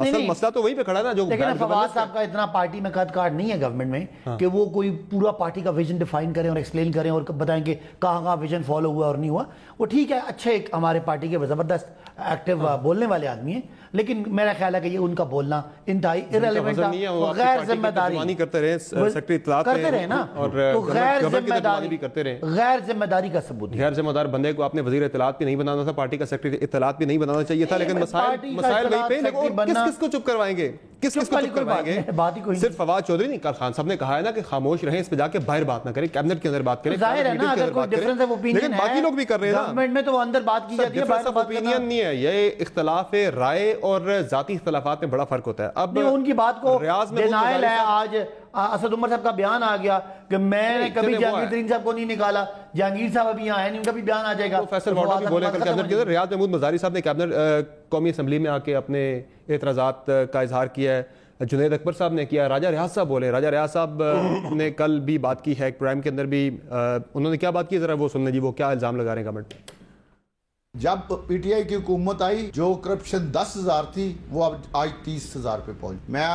اصل مسئلہ تو وہیں پہ کھڑا ہے نا جو لیکن فواد صاحب کا اتنا پارٹی میں قد کاٹ نہیں ہے گورنمنٹ میں کہ وہ کوئی پورا پارٹی کا ویژن ڈیفائن کریں اور ایکسپلین کریں اور بتائیں کہ کہاں ویژن فالو ہوا اور نہیں ہوا. وہ ٹھیک ہے, اچھے ایک ہمارے پارٹی کے زبردست ایکٹیو بولنے والے آدمی ہیں, لیکن میرا خیال ہے کہ یہ ان کا بولنا انتہائی ایرریلیونٹ تھا, غیر ذمہ داری کرتے رہے, سیکرٹری اطلاعات کرتے رہے نا, تو غیر ذمہ داری کا ثبوت. غیر ذمہ دار بندے کو آپ نے وزیر اطلاعات بھی نہیں بنانا تھا, پارٹی کا سیکرٹری اطلاعات بھی نہیں بنانا چاہیے تھا, لیکن مسائل وہیں پہ. کس کس کو چپ کروائیں گے, کس کس کو چپ کروائیں گے؟ صرف فواد چودھری نہیں, خان صاحب نے کہا ہے نا کہ خاموش رہیں, اس پہ جا کے باہر بات نہ کریں, کیبنٹ کے اندر بات کریں. ظاہر ہے نا اگر کوئی ڈیفرنس آف اوپینین ہے, لیکن باقی لوگ بھی کر رہے ہیں نا گورنمنٹ میں, تو وہ اندر بات کی جاتی ہے. ڈیفرنس آف اوپینین نہیں ہے, یہ اختلاف رائے اور ذاتی اختلافات میں بڑا فرق ہوتا ہے. اب ان کی بات کو ڈینائل ہے. آج اسد عمر صاحب کا بیان آ گیا کہ میں نے کبھی جہانگیر ترین صاحب کو نہیں نکالا, جہانگیر صاحب ابھی یہاں ہیں نہیں, ان کا بھی بیان آ جائے گا. فیصل وارڈا بھی بولے کل کیبنٹ کے اندر. ریاض محمود مزاری صاحب نے کیبنٹ قومی اسمبلی میں آ کے اپنے اعتراضات کا اظہار کیا ہے. جنید اکبر صاحب نے کیا, راجہ ریاض صاحب بولے. راجہ ریاض صاحب نے کل بھی بات کی ہے ایک پرائم کے اندر بھی, انہوں نے کیا بات کی ذرا وہ سننے جی, وہ کیا الزام لگا رہے ہیں گورنمنٹ پہ. جب پی ٹی آئی کی حکومت آئی, جو کرپشن 10,000 تھی وہ اب آج 30,000 پہ پہنچ. میں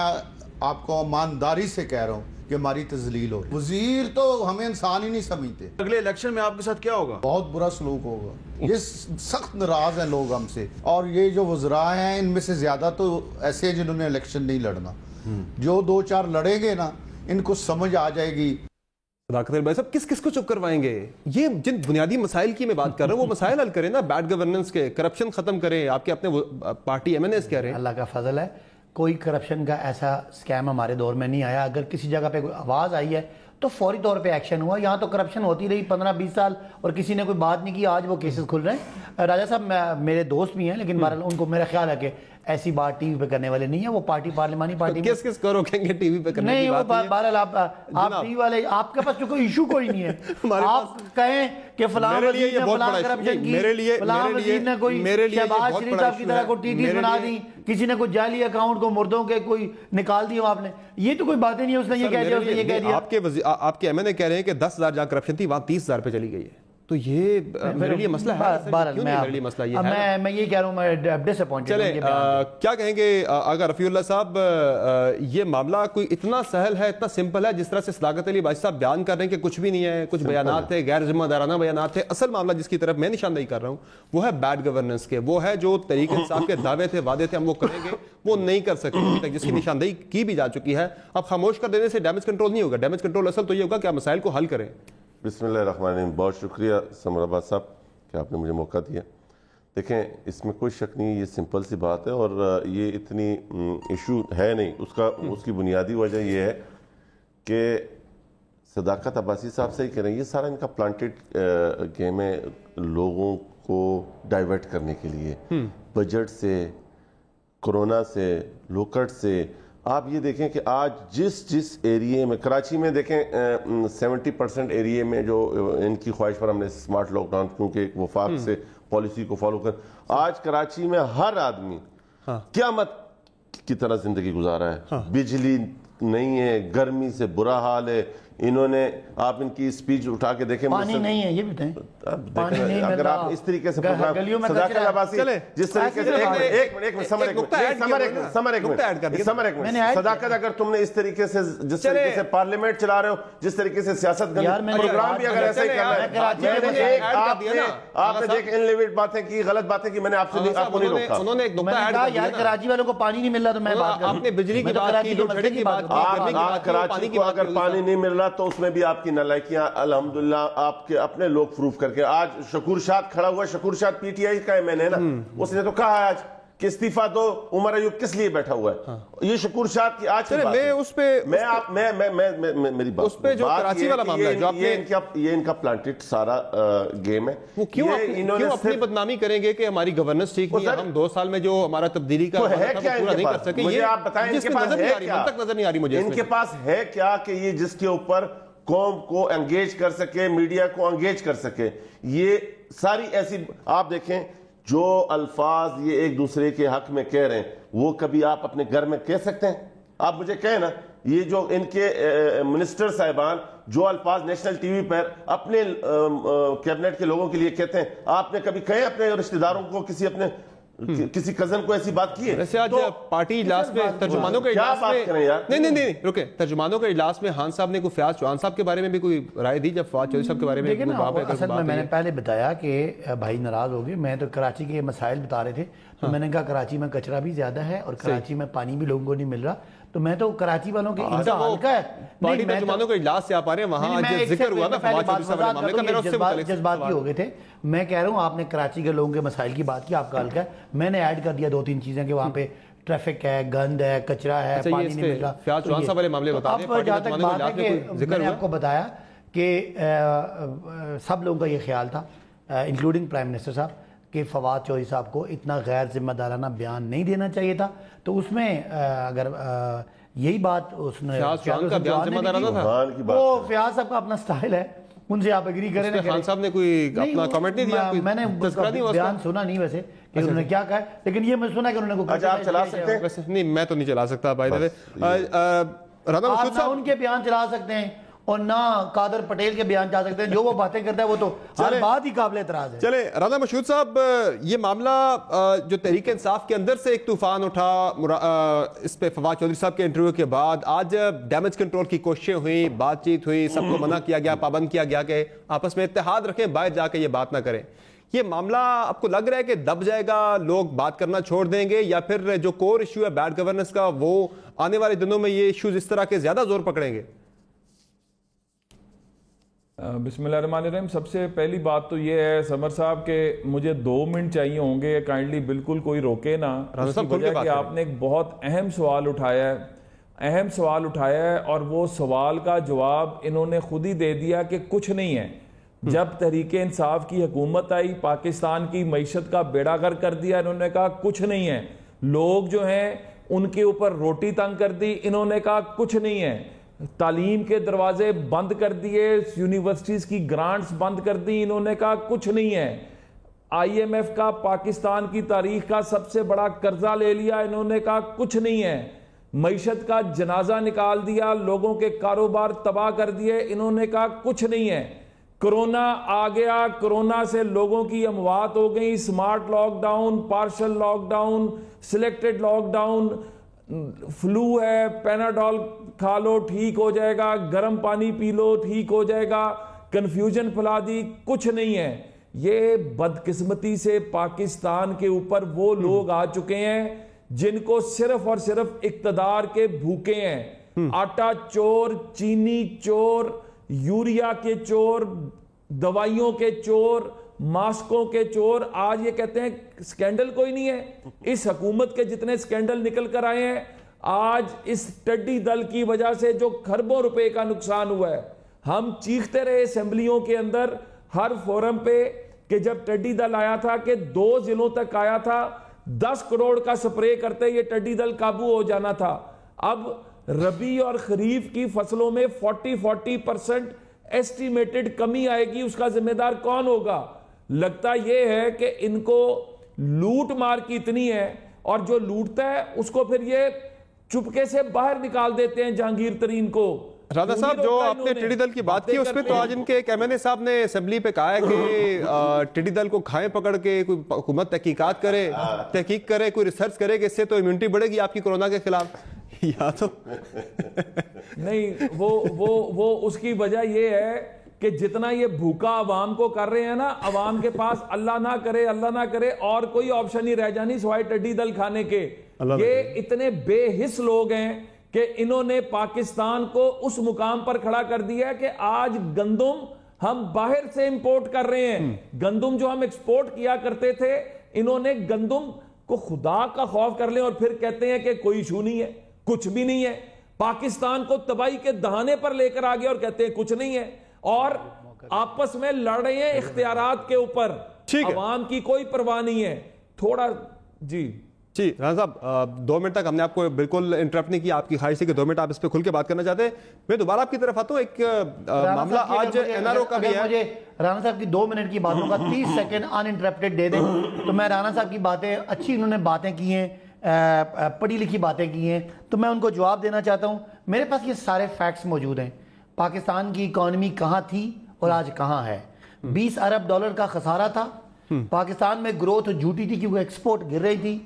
آپ کو ایمانداری سے کہہ رہا ہوں کہ ہماری تذلیل ہو. وزیر تو ہمیں انسان ہی نہیں سمجھتے. اگلے الیکشن میں آپ کے ساتھ کیا ہوگا؟ بہت برا سلوک ہوگا. یہ سخت ناراض ہیں لوگ ہم سے, اور یہ جو وزراء ہیں ان میں سے زیادہ تو ایسے ہیں جنہوں نے الیکشن نہیں لڑنا. جو 2-4 لڑیں گے نا, ان کو سمجھ آ جائے گی. صداقت بھائی صاحب, کس کس کو چپ کروائیں گے؟ یہ جن بنیادی مسائل کی میں بات کر رہا ہوں وہ مسائل حل کریں نا, بیڈ گورننس کے, کرپشن ختم کریں. آپ کے اپنے پارٹی ایم این ایز کہہ رہے ہیں. اللہ کا فضل ہے, کوئی کرپشن کا ایسا سکیم ہمارے دور میں نہیں آیا. اگر کسی جگہ پہ کوئی آواز آئی ہے تو فوری طور پہ ایکشن ہوا. یہاں تو کرپشن ہوتی رہی 15-20 سال اور کسی نے کوئی بات نہیں کی, آج وہ کیسز کھل رہے ہیں. راجہ صاحب میرے دوست بھی ہیں, لیکن بہرحال ان کو میرا خیال ہے کہ ایسی بات ٹی وی پہ کرنے والے نہیں ہیں. وہ پارٹی پارلیمانی پارٹی کس کس کو روکیں گے ٹی وی پہ کرنے کی بات؟ نہیں, بہرحال آپ ٹی وی والے, آپ کے پاس کوئی ایشو کوئی نہیں ہے. آپ کہیں کہ فلاں وزیر نے فلاں کرپشن کی, فلاں وزیر نے کوئی شہباز شریف صاحب کی طرح کوئی ٹی ٹیز بنا دی, کسی نے کوئی جعلی اکاؤنٹ کو مردوں کے کوئی نکال دیا آپ نے. یہ تو کوئی باتیں نہیں ہے. اس نے یہ کہہ دیا, اس نے یہ کہہ دیا. آپ کے ایم این اے کہہ رہے ہیں کہ 10,000 جہاں کرپشن تھی وہاں 30,000 پہ چلی گئی ہے. تو یہ میرے لیے مسئلہ ہے. میرے لیے مسئلہ یہ ہے, میں یہ کہہ رہا ہوں, میں ڈس اپوائنٹڈ. چلیں کیا کہیں گے آغا رفیع اللہ صاحب, یہ معاملہ کوئی اتنا سہل ہے, اتنا سمپل ہے جس طرح سے صداقت علی بھائی صاحب بیان کر رہے ہیں کہ کچھ بھی نہیں ہے, کچھ بیانات تھے, غیر ذمہ دارانہ بیانات تھے. اصل معاملہ جس کی طرف میں نشاندہی کر رہا ہوں وہ ہے بیڈ گورننس کے, وہ ہے جو تحریک انصاف کے دعوے تھے, وعدے تھے, ہم وہ کریں گے, وہ نہیں کر سکتے, جس کی نشاندہی کی بھی جا چکی ہے. اب خاموش کر دینے سے ڈیمیج کنٹرول نہیں ہوگا. ڈیمیج کنٹرول اصل تو یہ ہوگا کہ آپ مسائل کو حل کریں. بسم اللہ الرحمن الرحیم. بہت شکریہ سمر آباد صاحب کہ آپ نے مجھے موقع دیا. دیکھیں, اس میں کوئی شک نہیں, یہ سمپل سی بات ہے اور یہ اتنی ایشو ہے نہیں. اس کی بنیادی وجہ یہ ہے کہ صداقت عباسی صاحب سے ہی کہہ رہے ہیں, یہ سارا ان کا پلانٹڈ گیم ہے لوگوں کو ڈائیورٹ کرنے کے لیے, بجٹ سے, کورونا سے, لوکٹ سے. آپ یہ دیکھیں کہ آج جس ایریے میں, کراچی میں دیکھیں 70% ایریے میں جو ان کی خواہش پر ہم نے سمارٹ لاک ڈاؤن, کیونکہ ایک وفاق سے پالیسی کو فالو کر, آج کراچی میں ہر آدمی قیامت کی طرح زندگی گزارا ہے. بجلی نہیں ہے, گرمی سے برا حال ہے. انہوں نے, آپ ان کی سپیچ اٹھا کے دیکھیں, پانی نہیں ہے, یہ بھی تھیں, پانی نہیں ملتا. اگر آپ اس طریقے سے صداقت عباسی جس طریقے سے صداقت, اگر تم نے اس طریقے سے جس طریقے سے پارلیمنٹ چلا رہے ہو, جس طریقے سے سیاست پروگرام بھی اگر ایسا ہی کرنا ہے, آپ نے دیکھ ان لیوٹ باتیں کی, غلط باتیں کی, میں نے آپ کو نہیں روکا. انہوں نے ایک نقطہ ایڈ کر دیا, کراچی والوں کو پانی نہیں مل رہا, تو میں بات آپ نے بجلی کی بات کی, لوڈ شیڈنگ کی بات کی, کراچی کو اگر پانی نہیں مل رہا تو اس میں بھی آپ کی نالائکیاں الحمدللہ آپ کے اپنے لوگ پروف کر کے. آج شکور شاد کھڑا ہوا, شکور شاد پی ٹی آئی کا ایم این اے نا, اس نے تو کہا ہے آج کہ استعفیٰ دو, عمر ایوب کس لیے بیٹھا ہوا ہے. یہ شکور شاد کی آج کی بات ہے. اس پہ میری بات اس پہ جو کراچی والا معاملہ ہے, جو آپ نے, یہ ان کا پلانٹڈ سارا گیم ہے. وہ کیوں اپنی بدنامی کریں گے کہ ہماری گورننس ٹھیک نہیں ہے, ہم 2 سال میں جو ہمارا تبدیلی کا پورا نہیں کر سکے. مجھے آپ بتائیں ان کے پاس ہے کیا, نظر نہیں آ رہی مجھے, ان کے پاس ہے کیا کہ یہ جس کے اوپر قوم کو انگیج کر سکے, میڈیا کو انگیج کر سکے. یہ ساری ایسی, آپ دیکھیں جو الفاظ یہ ایک دوسرے کے حق میں کہہ رہے ہیں, وہ کبھی آپ اپنے گھر میں کہہ سکتے ہیں؟ آپ مجھے کہیں نا, یہ جو ان کے منسٹر صاحبان جو الفاظ نیشنل ٹی وی پر اپنے کیبنٹ کے لوگوں کے لیے کہتے ہیں, آپ نے کبھی کہے اپنے رشتہ داروں کو, کسی اپنے کسی کزن کو ایسی بات کی ہے؟ ویسے آج پارٹی اجلاس میں ترجمانوں کے اجلاس میں نہیں رکے ترجمانوں کے اجلاس میں خان صاحب نے کوئی فیاض چوہان صاحب کے بارے میں بھی کوئی رائے دی، جب فواد چودھری صاحب کے بارے میں؟ دیکھیں نا، اصل میں نے پہلے بتایا کہ بھائی ناراض ہو گئے، میں تو کراچی کے مسائل بتا رہے تھے، تو میں نے کہا کراچی میں کچرا بھی زیادہ ہے اور کراچی میں پانی بھی لوگوں کو نہیں مل رہا، تو میں تو کراچی والوں کے ہلکا ہے پارٹی ترجمانوں کے اجلاس سے آپ آ رہے ہیں، وہاں ذکر ہوا نا فواد چودھری صاحب والے معاملے کا، میرا اس سے متعلق جذباتی ہو گئے تھے۔ میں کہہ رہا ہوں آپ نے کراچی کے لوگوں کے مسائل کی بات کی، آپ کا حلقہ ہے، میں نے ایڈ کر دیا 2-3 چیزیں کہ وہاں پہ ٹریفک ہے، گند ہے، کچرا ہے، پانی نہیں مل رہا۔ فیاض چوہان صاحب والے معاملے بتا دیں، اب جہاں تک بات ہے کہ میں نے آپ کو بتایا کہ سب لوگوں کا یہ خیال تھا انکلوڈنگ پرائم منسٹر صاحب کہ فواد چودھری صاحب کو اتنا غیر ذمہ دارانہ بیان نہیں دینا چاہیے تھا، تو اس میں اگر یہی بات اس نے فیاض چوہان کا بیان ذمہ دارانہ تھا، وہ فیاض صاحب کا اپنا سٹائل ہے، ان سے آپ ایگری کریں نا۔ خان صاحب نے کوئی اپنا کمنٹ نہیں دیا، میں نے بیان سنا نہیں ویسے کہ انہوں نے کیا کہا، لیکن یہ میں سنا کہ انہوں نے اچھا آپ چلا سکتے ہیں؟ ویسے نہیں، میں تو نہیں چلا سکتا بھائی دے رانا مشہود صاحب ان کے بیان چلا سکتے ہیں اور نہ قادر پٹیل کے بیان چلا سکتے ہیں، جو وہ باتیں کرتا ہے وہ تو ہر بات ہی قابل اعتراض ہے۔ چلے رانا مشہود صاحب، یہ معاملہ جو تحریک انصاف کے اندر سے ایک طوفان اٹھا اس پہ فواد چودھری صاحب کے انٹرویو کے بعد، آج ڈیمیج کنٹرول کی کوششیں ہوئی، بات چیت ہوئی، سب کو منع کیا گیا، پابند کیا گیا کہ آپس میں اتحاد رکھیں، باہر جا کے یہ بات نہ کریں، یہ معاملہ آپ کو لگ رہا ہے کہ دب جائے گا، لوگ بات کرنا چھوڑ دیں گے، یا پھر جو کور ایشو ہے بیڈ گورننس کا وہ آنے والے دنوں میں یہ ایشوز اس طرح کے زیادہ زور پکڑیں گے؟ بسم اللہ الرحمن الرحیم۔ سب سے پہلی بات تو یہ ہے سمر صاحب کہ مجھے 2 منٹ چاہیے ہوں گے، کائنڈلی بالکل کوئی روکے نا، اس کی وجہ کہ آپ نے ایک بہت اہم سوال اٹھایا ہے اور وہ سوال کا جواب انہوں نے خود ہی دے دیا کہ کچھ نہیں ہے۔ جب تحریک انصاف کی حکومت آئی، پاکستان کی معیشت کا بیڑا غرق کر دیا، انہوں نے کہا کچھ نہیں ہے۔ لوگ جو ہیں ان کے اوپر روٹی تنگ کر دی، انہوں نے کہا کچھ نہیں ہے۔ تعلیم کے دروازے بند کر دیے، یونیورسٹیز کی گرانٹس بند کر دی، انہوں نے کہا کچھ نہیں ہے۔ آئی ایم ایف کا پاکستان کی تاریخ کا سب سے بڑا قرضہ لے لیا، انہوں نے کہا کچھ نہیں ہے۔ معیشت کا جنازہ نکال دیا، لوگوں کے کاروبار تباہ کر دیے، انہوں نے کہا کچھ نہیں ہے۔ کرونا آ گیا، کرونا سے لوگوں کی اموات ہو گئی، smart lockdown, partial lockdown, selected lockdown, flu ہے، پیناڈول کھا لو ٹھیک ہو جائے گا، گرم پانی پی لو ٹھیک ہو جائے گا، کنفیوژن پھیلا دی، کچھ نہیں ہے۔ یہ بدقسمتی سے پاکستان کے اوپر وہ لوگ آ چکے ہیں جن کو صرف اور صرف اقتدار کے بھوکے ہیں۔ آٹا چور، چینی چور، یوریا کے چور، دوائیوں کے چور، ماسکوں کے چور۔ آج یہ کہتے ہیں سکینڈل کوئی نہیں ہے۔ اس حکومت کے جتنے سکینڈل نکل کر آئے ہیں، آج اس ٹڈی دل کی وجہ سے جو کھربوں روپے کا نقصان ہوا ہے، ہم چیختے رہے اسمبلیوں کے اندر ہر فورم پہ کہ جب ٹڈی دل آیا تھا کہ 2 ضلعوں تک آیا تھا، 10 کروڑ کا سپرے کرتے یہ ٹڈی دل قابو ہو جانا تھا۔ اب ربی اور خریف کی فصلوں میں 40% ایسٹیمیٹڈ کمی آئے گی، اس کا ذمہ دار کون ہوگا؟ لگتا یہ ہے کہ ان کو لوٹ مار کی اتنی ہے، اور جو لوٹتا ہے اس کو پھر یہ چپکے سے باہر نکال دیتے ہیں جہانگیر ترین کو۔ رانا صاحب، جو آپ نے ٹڈی دل کی بات کی اس پہ تو آج ان کے ایک ایم این اے صاحب نے اسمبلی پہ کہا ہے کہ ٹڈی دل کو کھائیں پکڑ کے کوئی حکومت تحقیق کرے، کوئی ریسرچ کرے کہ اس سے تو امیونٹی بڑھے گی آپ کی کورونا کے خلاف۔ یا تو نہیں، وہ اس کی وجہ یہ ہے کہ جتنا یہ بھوکا عوام کو کر رہے ہیں نا، عوام کے پاس اللہ نہ کرے اور کوئی آپشن ہی رہ جانی سوائے ٹڈی دل کھانے کے۔ یہ اتنے بے حس لوگ ہیں کہ انہوں نے پاکستان کو اس مقام پر کھڑا کر دیا ہے کہ آج گندم ہم باہر سے امپورٹ کر رہے ہیں۔ گندم جو ہم ایکسپورٹ کیا کرتے تھے، انہوں نے گندم کو خدا کا خوف کر لیں اور پھر کہتے ہیں کہ کوئی ایشو نہیں ہے، کچھ بھی نہیں ہے۔ پاکستان کو تباہی کے دہانے پر لے کر آگے اور کہتے ہیں کچھ نہیں ہے، اور آپس میں لڑ رہے ہیں اختیارات کے اوپر۔ عوام کی کوئی پرواہ نہیں ہے۔ تھوڑا جی رانا صاحب، 2 منٹ تک ہم نے آپ کو بالکل انٹرپٹ نہیں کیا، آپ کی خواہش ہے کہ 2 منٹ آپ اس پہ کھل کے بات کرنا چاہتے ہیں۔ میں دوبارہ آپ کی طرف آتا ہوں، ایک معاملہ آج این آر او کا بھی ہے۔ مجھے رانا صاحب کی 2 منٹ کی باتوں کا 30 سیکنڈ ان انٹرپٹڈ دے دیں تو میں رانا صاحب کی باتیں اچھی، انہوں نے باتیں کی ہیں، پڑھی لکھی باتیں کی ہیں، تو میں ان کو جواب دینا چاہتا ہوں۔ میرے پاس یہ سارے فیکٹس موجود ہیں، پاکستان کی اکانومی کہاں تھی اور آج کہاں ہے۔ $20 ارب کا خسارہ تھا، پاکستان میں گروتھ جھوٹی تھی کیونکہ ایکسپورٹ گر رہی تھی.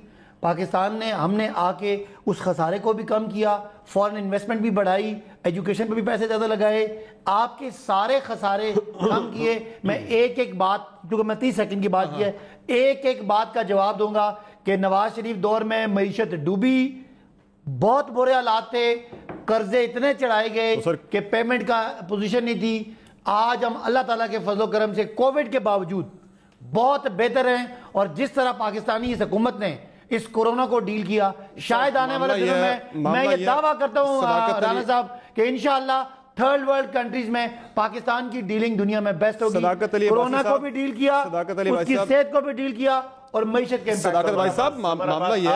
پاکستان نے ہم نے آ کے اس خسارے کو بھی کم کیا, فورن انویسٹمنٹ بھی بڑھائی, ایجوکیشن پہ بھی پیسے زیادہ لگائے, آپ کے سارے خسارے کم کیے. میں ایک ایک بات, کیونکہ میں 30 سیکنڈ کی بات کی ہے, ایک ایک بات کا جواب دوں گا کہ نواز شریف دور میں معیشت ڈوبی, بہت برے حالات تھے, قرضے اتنے چڑھائے گئے کہ پیمنٹ کا پوزیشن نہیں تھی. آج ہم اللہ تعالیٰ کے فضل و کرم سے کووڈ کے باوجود بہت بہتر ہیں, اور جس طرح پاکستانی اس حکومت نے اس کورونا کو ڈیل کیا, شاید آنے والے دنوں میں یہ دعویٰ کرتا ہوں رانا صاحب کہ انشاءاللہ تھرڈ ورلڈ کنٹریز میں پاکستان کی ڈیلنگ دنیا میں بیسٹ ہوگی. کورونا کو بھی ڈیل کیا, اس کی صحت کو بھی ڈیل کیا, اور معیشت کے صداقت بھائی صاحب معاملہ یہ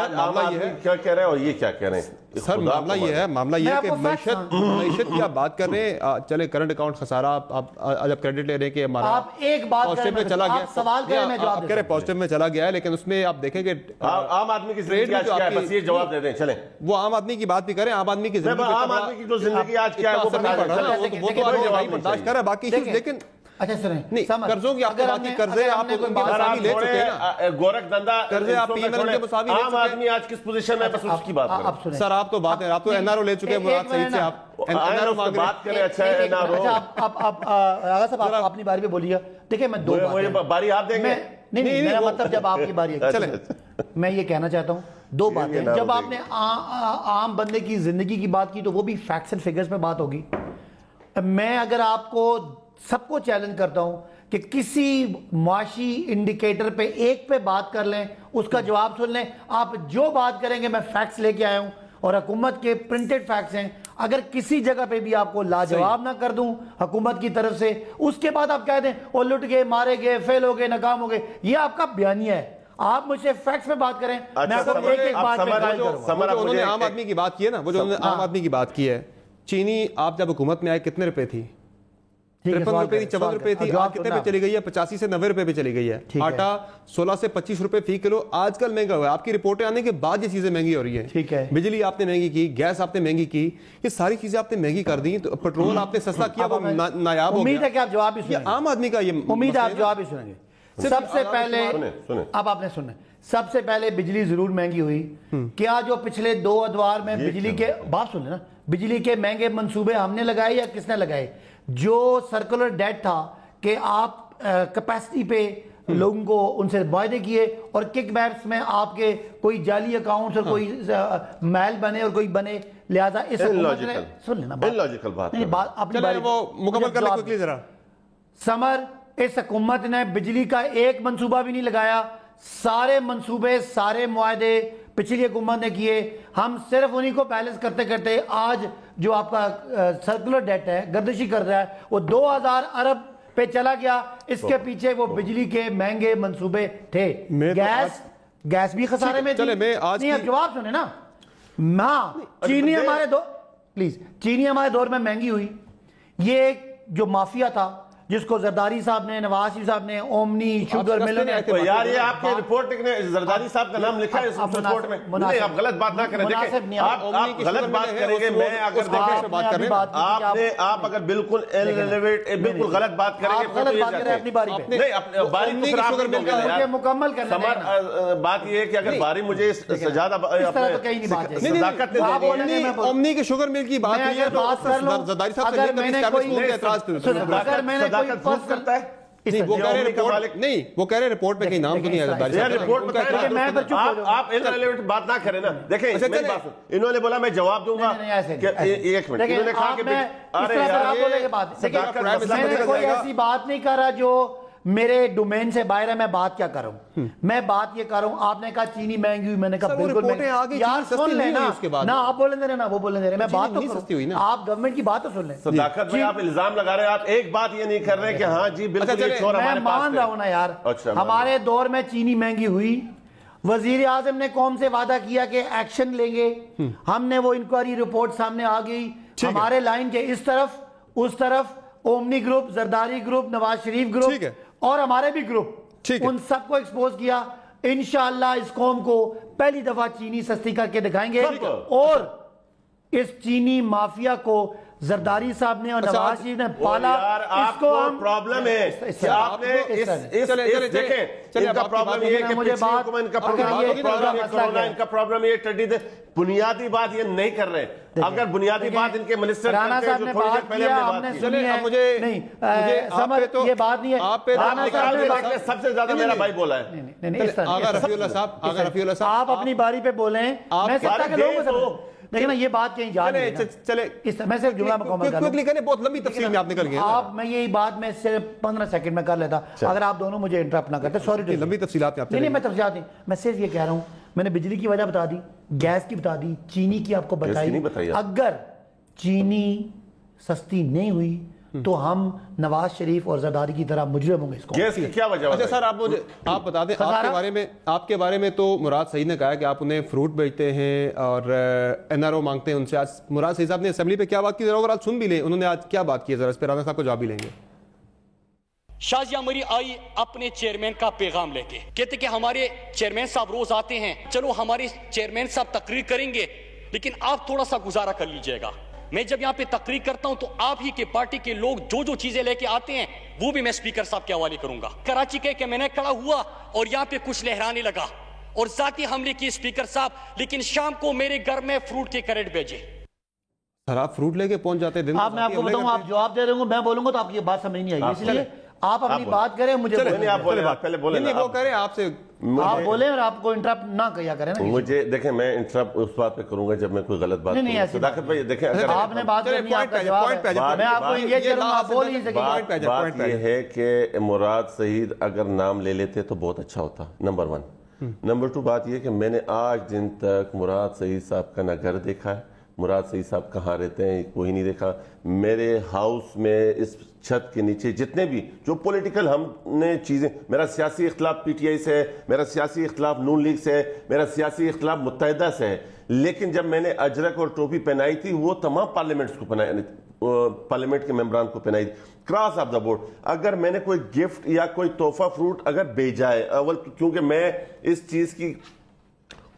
ہے کیا کہہ رہے ہیں اور یہ کیا کہہ رہے ہیں سر؟ معاملہ یہ ہے کہ معیشت کی آپ بات کر رہے ہیں. چلے کرنٹ اکاؤنٹ خسارہ آپ جب کریڈٹ لے رہے ہیں کہ ہمارا آپ ایک بات پازیٹیو میں چلا گیا, سوال کریں میں جواب کہہ رہے پازیٹیو میں چلا گیا ہے, لیکن اس میں آپ دیکھیں کہ عام آدمی کی زندگی آج کیا ہے, بس یہ جواب دے دیں. چلیں وہ عام آدمی کی بات بھی کریں. عام آدمی کی زندگی, عام آدمی کی جو زندگی آج کیا ہے وہ برداشت کر رہا ہے, باقی لیکن اچھا سنیں, نہیں قرضوں کی آپ کو بات کی, قرضے آپ ان کے مساوی لے چکے ہیں نا, گورکھ دندہ قرضے آپ پی ایم ایل کے مساوی لے چکے ہیں. عام آدمی آج کس پوزیشن میں, بس اس کی بات کریں سر. آپ تو بات ہے, آپ تو این آر او لے چکے ہیں مراد سعید سے, آپ این آر او بات کریں. اچھا ہے این آر او, آغا صاحب آپ اپنی باری پہ بولیے. دیکھیں میں دو باری آپ دیں گے. نہیں میرا مطلب جب آپ کی باری ہے, چلیں میں یہ کہنا چاہتا ہوں دو باتیں. جب آپ نے عام بندے کی زندگی کی بات کی تو وہ بھی فیکٹس اینڈ فگرز میں بات ہوگی. میں اگر آپ کو سب کو چیلنج کرتا ہوں کہ کسی معاشی انڈیکیٹر پہ ایک پہ بات کر لیں, اس کا جواب سن لیں. آپ جو بات کریں گے میں فیکٹس لے کے آیا ہوں, اور حکومت کے پرنٹڈ فیکٹس ہیں. اگر کسی جگہ پہ بھی آپ کو لاجواب نہ کر دوں حکومت کی طرف سے, اس کے بعد آپ کہہ دیں وہ لٹ گئے, مارے گئے, فیل ہو گئے, ناکام ہو گئے, یہ آپ کا بیانیہ ہے. آپ مجھ سے فیکٹس پہ بات کریں, میں آپ کو ایک ایک بات پہ قائل کروں گا. انہوں نے عام آدمی کی بات کی ہے نا, وہ جو عام آدمی کی بات کی ہے, چینی آپ جب حکومت میں آئے کتنے روپے تھی؟ 53 روپے تھی, 54 روپے تھی. آج کتنے پہ چلی گئی ہے؟ 85 سے 90 روپے پہ چلی گئی ہے. آٹا 16 سے 25 روپے فی کلو آج کل مہنگا ہوا ہے. آپ کی رپورٹیں آنے کے بعد یہ چیزیں مہنگی ہو رہی ہیں. ٹھیک ہے, بجلی آپ نے مہنگی کی, گیس آپ نے مہنگی کی, یہ ساری چیزیں آپ نے مہنگی کر دی. تو پیٹرول آپ نے سستا کیا, وہ نایاب ہو گیا. امید ہے کہ آپ جواب بھی سنیں گے. عام آدمی کا یہ امید ہے آپ جواب بھی سنیں گے. سب سے پہلے اب آپ نے سنیں, سب سے پہلے بجلی ضرور مہنگی ہوئی. کیا جو پچھلے 2 ادوار میں بجلی کے بات سن لیں نا, بجلی کے مہنگے منصوبے ہم نے لگائے یا کس نے لگائے؟ جو سرکولر ڈیٹ تھا کہ آپ کیپیسٹی پہ لوگوں کو ان سے معاہدے کیے, اور کک بیکس میں آپ کے کوئی جعلی اکاؤنٹس اور کوئی میل بنے اور کوئی بنے, لہذا اس حکومت نے سن لینا بات اپنی باری وہ مکمل کر لیں کوئکلی ذرا. سمر, اس حکومت نے بجلی کا ایک منصوبہ بھی نہیں لگایا. سارے منصوبے, سارے معاہدے پچھلی حکومت نے کیے. ہم صرف انہی کو بیلنس کرتے کرتے آج جو آپ کا سرکولر ڈیٹ ہے, گردشی کر رہا ہے, وہ 2000 ارب پہ چلا گیا. اس کے پیچھے وہ بجلی کے مہنگے منصوبے تھے. گیس بھی خسارے میں تھی. نہیں اب جواب سنیں نا. ہاں, چینی ہمارے پلیز چینی ہمارے دور میں مہنگی ہوئی. یہ جو مافیا تھا جس کو زرداری صاحب نے, نواز شریف صاحب نے, اومنی شوگر ملر نے, یار یہ آپ کے رپورٹ نے زرداری صاحب کا نام لکھا ہے اس رپورٹ میں. نہیں آپ غلط بات نہ کریں. دیکھیں آپ غلط بات کریں گے, میں اگر دیکھیں آپ اگر بالکل بالکل غلط بات کریں گے غلط بات کریں اپنی باری پہ. نہیں اپنی باری تو پھر آپ نہیں دوں گے یار, مکمل کرنا. سمر بات یہ ہے کہ اگر باری مجھے زیادہ صداقت نے اومنی کے شوگر مل کی بات ہوئی ہے تو زرداری صاحب سے لے کر اسٹیبلش ہوں گے اعتراض. اگر میں نے کرتا ہے وہ کہہ رہے رپورٹ میں کہیں نام تو نہیں ہے. آپ بات نہ کریں نا. دیکھیں انہوں نے بولا میں جواب دوں گا. ایک منٹ, انہوں نے کہا کہ میں نے کوئی ایسی بات نہیں کر رہا جو میرے ڈومین سے باہر ہے. میں بات کیا کر رہا ہوں, میں بات یہ کر رہا ہوں. آپ نے کہا چینی مہنگی ہوئی, میں نے کہا بالکل یار سن لیں نا, آپ بولیں دے رہے نا, وہ بولیں دے رہے, میں بات تو سستی ہوئی نا, آپ گورنمنٹ کی بات تو سن لیں. صداقت میں آپ الزام لگا رہے ہیں, آپ ایک بات یہ نہیں کر رہے کہ ہاں جی بالکل میں مان رہا ہوں نا یار. ہمارے دور میں چینی مہنگی ہوئی, وزیر اعظم نے قوم سے وعدہ کیا کہ ایکشن لیں گے. ہم نے وہ انکوائری رپورٹ سامنے آ گئی. ہمارے لائن کے اس طرف اس طرف omni group, Zardari group, Nawaz Sharif group اور ہمارے بھی گروپ, ان سب کو ایکسپوز کیا. انشاءاللہ اس قوم کو پہلی دفعہ چینی سستی کر کے دکھائیں گے, اور اس چینی مافیا کو زرداری صاحب نے اور نواز شریف نے پالا. آپ کو پرابلم ہے کہ آپ نے دیکھیں ان کا پرابلم یہ ہے کہ ان کا پرابلم یہ ٹڈی دے بنیادی بات یہ نہیں کر رہے. اگر بنیادی بات ان کے منسٹر رانا صاحب نے بات کیا ہم نے سنی ہے. نہیں سمر یہ بات نہیں ہے. رانا صاحب نے سب سے زیادہ میرا بھائی بولا ہے. آغا رفیع اللہ صاحب آپ اپنی باری پہ بولیں. میں سکتا کہ لوگوں کو لیکن یہ بات کہیں جا نہیں ہے. چلے میں صرف جملہ مکمل کر لوں. بہت لمبی تفصیل میں آپ نکل گئے. آپ میں یہی بات میں صرف 15 سیکنڈ میں کر لیتا اگر آپ دونوں مجھے انٹرپٹ نہ کرتے. سوری لمبی تفصیلات نہیں میں تفصیلات نہیں. میں صرف یہ کہہ رہا ہوں میں نے بجلی کی وجہ بتا دی, گیس کی بتا دی, چینی کی آپ کو بتائی. اگر چینی سستی نہیں ہوئی تو ہم نواز شریف اور زرداری کی طرح مجرم ہوں گے. اس کو گیس کی کیا وجہ ہے؟ اچھا سر آپ بتا دیں آپ کے بارے میں تو مراد سعید نے کہا کہ آپ انہیں فروٹ بیچتے ہیں اور این آر او مانگتے ہیں ان سے. آج مراد سعید صاحب نے اسمبلی پہ کیا بات کی, ذرا اور آج سن بھی لیں انہوں نے آج کیا بات کی ہے, ذرا اس پہ رانا صاحب کو جواب بھی لیں گے. شازیہ مری آئی اپنے چیئرمین کا پیغام لے کے, کہتے کہ ہمارے چیئرمین صاحب روز آتے ہیں, چلو ہمارے چیئرمین صاحب تقریر کریں گے لیکن آپ تھوڑا سا گزارا کر لیجئے گا. میں جب یہاں پہ تقریر کرتا ہوں تو آپ ہی کے پارٹی کے لوگ جو چیزیں لے کے آتے ہیں وہ بھی میں اسپیکر صاحب کے حوالے کروں گا. کراچی کہ میں نے کھڑا ہوا اور یہاں پہ کچھ لہرانے لگا اور ذاتی حملے کی اسپیکر صاحب, لیکن شام کو میرے گھر میں فروٹ کے کریٹ بھیجے. سر آپ فروٹ لے کے پہنچ جاتے ہیں. آپ میں آپ کو بتاؤں آپ جواب دے رہے ہوں, میں بولوں گا تو آپ کی یہ بات سمجھ نہیں آئی. اس لیے آپ اپنی بات کریں, مجھے وہ کریں آپ سے, آپ بولیں اور آپ کو انٹرپٹ نہ کیا کریں نا. مجھے دیکھیں میں انٹرپٹ اس بات پہ کروں گا جب میں کوئی غلط بات نہیں. صداقت بھائی دیکھیں آپ نے بات کرنی ہے, آپ کا جواب ہے, میں آپ کو یہ کروں آپ بول ہی سکیں. بات یہ ہے کہ مراد سعید اگر نام لے لیتے تو بہت اچھا ہوتا, نمبر 1. نمبر 2 بات یہ کہ میں نے آج دن تک مراد سعید صاحب کا نہ گھر دیکھا ہے, مراد سعید صاحب کہاں رہتے ہیں کوئی نہیں دیکھا. میرے ہاؤس میں اس چھت کے نیچے جتنے بھی جو پولیٹیکل ہم نے چیزیں, میرا سیاسی اختلاف پی ٹی آئی سے ہے, میرا سیاسی اختلاف نون لیگ سے ہے, میرا سیاسی اختلاف متحدہ سے ہے, لیکن جب میں نے اجرک اور ٹوپی پہنائی تھی وہ تمام پارلیمنٹ کے ممبران کو پہنائی تھی کراس آف دا بورڈ. اگر میں نے کوئی گفٹ یا کوئی تحفہ فروٹ اگر بھیجا ہے, اول کیونکہ میں اس چیز کی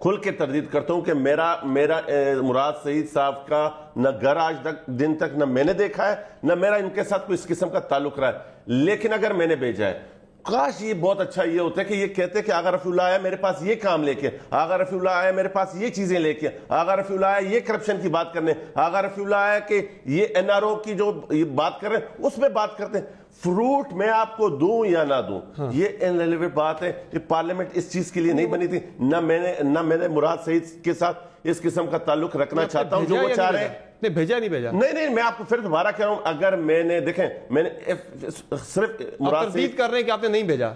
کھل کے تردید کرتا ہوں کہ میرا مراد سعید صاحب کا نہ گھر آج تک دن تک نہ میں نے دیکھا ہے نہ میرا ان کے ساتھ کوئی اس قسم کا تعلق رہا ہے, لیکن اگر میں نے بھیجا ہے کاش یہ بہت اچھا یہ ہوتا ہے کہ یہ کہتے کہ آغا رفیع اللہ آیا میرے پاس یہ کام لے کے, آغا رفیع اللہ آیا میرے پاس یہ چیزیں لے کے, آغا رفیع اللہ آیا یہ کرپشن کی بات کرنے, آغا رفیع اللہ آیا کہ یہ این آر او کی جو بات کر رہے ہیں اس میں بات کرتے ہیں. فروٹ میں آپ کو دوں یا نہ دوں یہ انریلیونٹ بات ہے. یہ پارلیمنٹ اس چیز کے لیے نہیں بنی تھی, نہ میں نے مراد سعید کے ساتھ اس قسم کا تعلق رکھنا چاہتا ہوں جو وہ چاہ رہے ہیں. بھیجا نہیں بھیجا نہیں میں آپ کو پھر دوبارہ کہہ رہا ہوں, اگر میں نے دیکھیں میں نے صرف مراد سعید کر رہے ہیں کہ آپ نے نہیں بھیجا,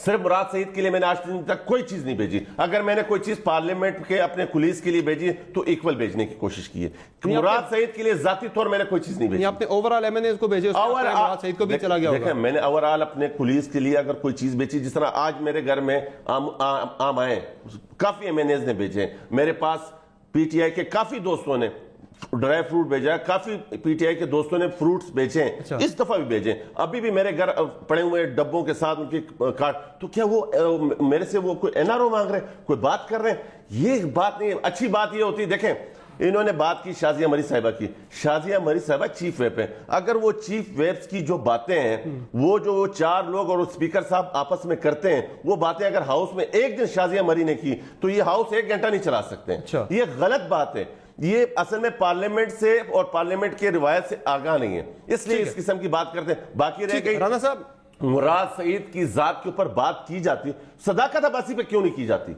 صرف مراد سعید کے لیے میں نے آج تک کوئی چیز نہیں بھیجی. اگر میں نے کوئی چیز پارلیمنٹ کے اپنے کلیز کے لیے بھیجی تو ایکول بھیجنے کی کوشش کی ہے. مراد سعید کے لیے ذاتی طور میں نے کوئی چیز نہیں بھیجی. آپ نے اوورآل ایم این اے کو بھیجے, مراد سعید کو بھی چلا گیا ہوگا. دیکھیں میں نے اوورآل اپنے کلیز کے لیے اگر کوئی چیز بھیجی, جس طرح آج میرے گھر میں آم آئے, کافی ایم این ایز نے بھیجے, میرے پاس پی ٹی آئی کے کافی دوستوں نے ڈرائی فروٹ بھیجا ہے, کافی پی ٹی آئی کے دوستوں نے فروٹس بھیجے ہیں, اس دفعہ بھی بھیجے. ابھی بھی میرے گھر پڑے ہوئے ڈبوں کے ساتھ ان کی کارڈ, تو کیا وہ میرے سے وہ کوئی این آر او مانگ رہے ہیں, کوئی بات کر رہے ہیں؟ یہ بات نہیں. اچھی بات یہ ہوتی, دیکھیں انہوں نے بات کی شازیہ مری صاحبہ کی, شازیہ مری صاحبہ چیف ویپ ہیں. اگر وہ چیف ویپس کی جو باتیں ہیں وہ جو 4 لوگ اور اسپیکر صاحب آپس میں کرتے ہیں, وہ باتیں اگر ہاؤس میں ایک دن شازیہ مری نے کی تو یہ ہاؤس 1 گھنٹہ نہیں چلا سکتے. یہ غلط بات ہے. یہ اصل میں پارلیمنٹ سے اور پارلیمنٹ کے روایت سے آگاہ نہیں ہے, اس لیے اس قسم کی بات کرتے ہیں. باقی رہ گئی رانا صاحب مراد سعید کی ذات کے اوپر بات کی جاتی, صداقت عباسی پہ کیوں نہیں کی جاتی,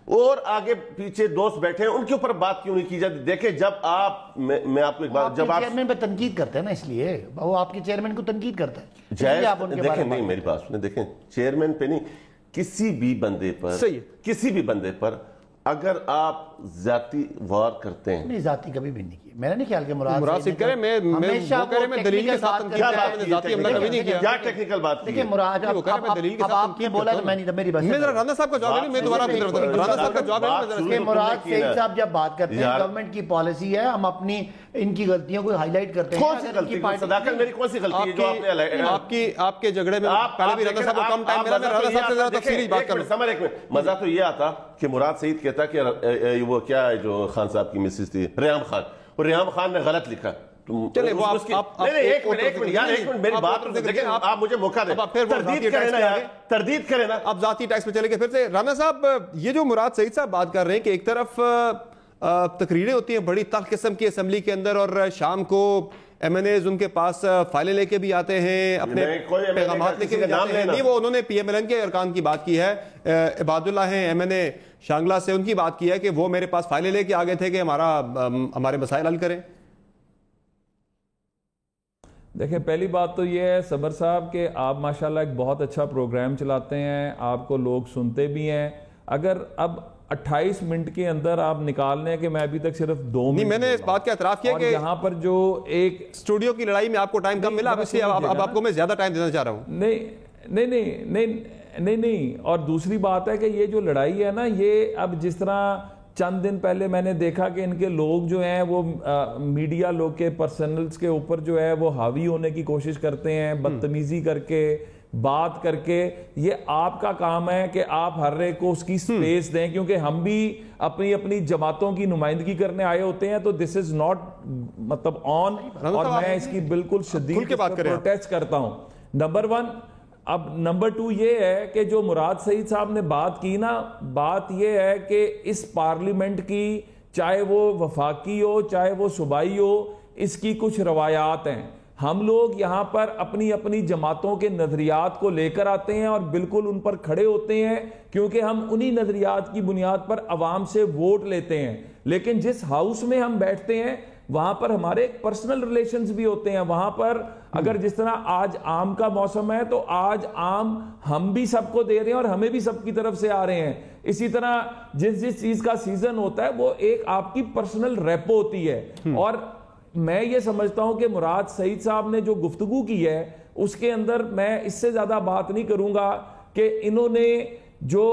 اور آگے پیچھے دوست بیٹھے ہیں ان کے اوپر بات کیوں نہیں کی جاتی؟ دیکھیں جب آپ میں آپ کو ایک بات, جب آپ چیئرمین پہ تنقید کرتے ہیں نا, اس لیے وہ آپ کے چیئرمین کو تنقید کرتا ہے. دیکھیں نہیں میری بات سنیں, دیکھیں چیئرمین پہ نہیں, کسی بھی بندے پر اگر آپ ذاتی وار کرتے ہیں. نہیں ذاتی کبھی بھی نہیں کی, میں نے نہیں خیال کہ مراد سعید کرے, میں دلیل کے ساتھ ذاتی حملہ کبھی نہیں کیا. کیا ٹیکنیکل بات کی دیکھیں مراد اب آپ نے بولا کہ میں نہیں, میری بات میں رانا صاحب کا جواب نہیں, میں دوبارہ رانا صاحب کا جواب کہ مراد سعید صاحب جب بات کرتے ہیں گورنمنٹ کی پالیسی ہے, ہم اپنی ان کی غلطیوں کو ہائی لائٹ کرتے ہیں. کون سی غلطی, صداقت میری کون سی غلطی ہے جو آپ نے آپ کے جھگڑے میں پہلے بھی رانا صاحب کو کم ٹائم ملا, میں رانا صاحب سے زیادہ تفصیلی بات کروں. سمجھ ایک منٹ, مزہ تو یہ آتا کہ مراد سعید کہتا کہ وہ کیا ہے جو خان صاحب کی مسز تھی ریحام خان, اور ریحام خان نے غلط لکھا, چلے وہ ایک منٹ یار، ایک منٹ میری بات دیکھیں، آپ مجھے موقع دیں، تردید کریں نا. اب ذاتی ٹیکس پہ چلے گئے پھر سے. رانا صاحب، یہ جو مراد سعید صاحب بات کر رہے ہیں کہ ایک طرف تقریریں ہوتی ہیں بڑی تلخ قسم کی اسمبلی کے اندر، اور شام کو ایم این ایز ان کے پاس فائلیں لے کے بھی آتے ہیں، اپنے پیغامات لے کے بھی جاتے ہیں. نہیں، وہ انہوں نے پی ایم ایل این کے ارکان کی بات کی ہے. عباد اللہ ہیں ایم این اے شانگلہ سے، ان کی بات کی ہے کہ وہ میرے پاس فائلیں لے کے آگے تھے کہ ہمارے مسائل حل کریں. دیکھیں، پہلی بات تو یہ ہے صبر صاحب کہ آپ ماشاءاللہ ایک بہت اچھا پروگرام چلاتے ہیں، آپ کو لوگ سنتے بھی ہیں. اگر اب 28 منٹ کے اندر آپ نکالنے ہیں کہ میں ابھی تک صرف 2 منٹ، میں نے اس بات کا اعتراف کیا کہ یہاں پر جو ایک اسٹوڈیو کی لڑائی میں آپ کو ٹائم کم ملا، اب اس لیے اب آپ کو میں زیادہ ٹائم دینا چاہ رہا ہوں. نہیں. اور دوسری بات ہے کہ یہ جو لڑائی ہے نا، یہ اب جس طرح چند دن پہلے میں نے دیکھا کہ ان کے لوگ جو ہیں وہ میڈیا لوگ کے پرسنلز کے اوپر جو ہے وہ حاوی ہونے کی کوشش کرتے ہیں، بدتمیزی کر کے، بات کر کے. یہ آپ کا کام ہے کہ آپ ہر ایک کو اس کی سپیس دیں، کیونکہ ہم بھی اپنی جماعتوں کی نمائندگی کرنے آئے ہوتے ہیں. تو دس از ناٹ مطلب آن، اور میں اس کی بالکل شدید پروٹیسٹ کرتا ہوں. نمبر 1. اب نمبر 2 یہ ہے کہ جو مراد سعید صاحب نے بات کی نا، بات یہ ہے کہ اس پارلیمنٹ کی، چاہے وہ وفاقی ہو چاہے وہ صوبائی ہو، اس کی کچھ روایات ہیں. ہم لوگ یہاں پر اپنی جماعتوں کے نظریات کو لے کر آتے ہیں اور بالکل ان پر کھڑے ہوتے ہیں، کیونکہ ہم انہی نظریات کی بنیاد پر عوام سے ووٹ لیتے ہیں. لیکن جس ہاؤس میں ہم بیٹھتے ہیں وہاں پر ہمارے پرسنل ریلیشنز بھی ہوتے ہیں. وہاں پر اگر جس طرح آج آم کا موسم ہے تو آج آم ہم بھی سب کو دے رہے ہیں اور ہمیں بھی سب کی طرف سے آ رہے ہیں. اسی طرح جس چیز کا سیزن ہوتا ہے وہ ایک آپ کی پرسنل ریپو ہوتی ہے. اور میں یہ سمجھتا ہوں کہ مراد سعید صاحب نے جو گفتگو کی ہے اس کے اندر میں اس سے زیادہ بات نہیں کروں گا کہ انہوں نے جو